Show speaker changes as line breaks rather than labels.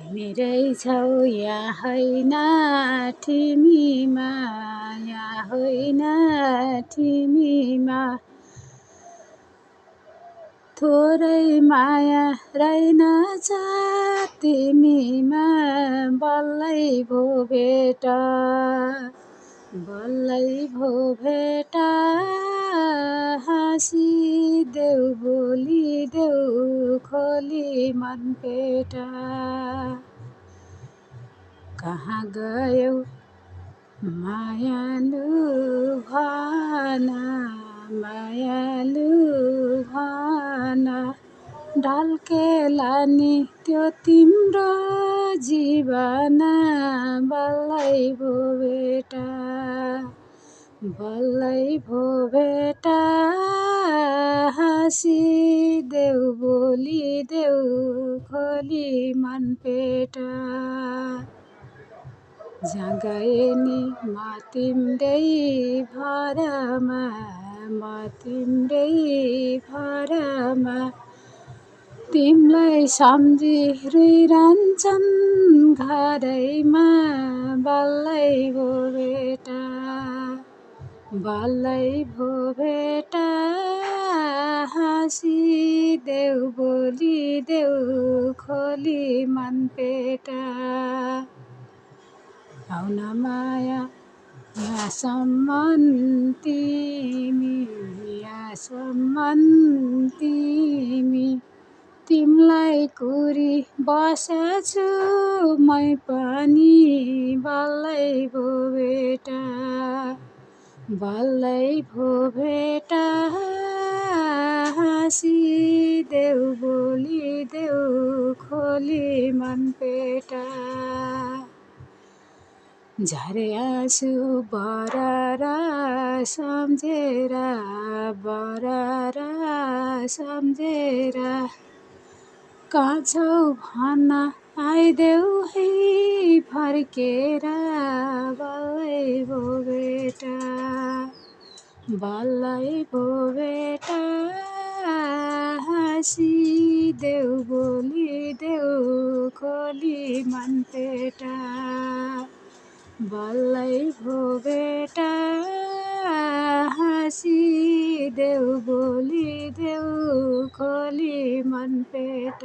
मेरै छौ यहाँ होइन तिमीमा, यहाँ होइन तिमीमा, थोरै माया रहेनछ तिमीमा, बल्लै भो भेट, बल्लै भो भेट, हाँसिदेऊ बोलिदेऊ खोली मन पेट। कहाँ गयौ मायालु भन, मायालु भन, ढल्केला नि त्यो तिम्रो जीवन, बल्लै भो भेट, बल्लै भो भेट, हाँसिदेऊ बोलिदेऊ खोली मन पेट। जहाँ गए नि म तिम्रै भरमा, म तिम्रै भरमा, तिमीलाई सम्झी रोइरहन्छन् घरैमा, बल्लै भो भेट, बल्लै भो भेट, हाँसिदेऊ बोलिदेऊ खोली मन पेट। आउन माया यहाँसम्म तिमी, यहाँसम्म तिमी, तिमीलाई कुरी बसेछु मै पनि, बल्लै भो भेट, बल्लै भो भेट, हाँसिदेऊ बोलिदेऊ खोली मन पेट। झरे आँसु बरर सम्झेर, बरर सम्झेर, कहाँ छौ भन आइदेऊ है फर्केर, बल्लै भो भेट, बल्लै भो भेट, हाँसिदेऊ बोलिदेऊ खोली मन पेट, बल्लै भो भेट, हाँसिदेऊ बोलिदेऊ खोली मन पेट।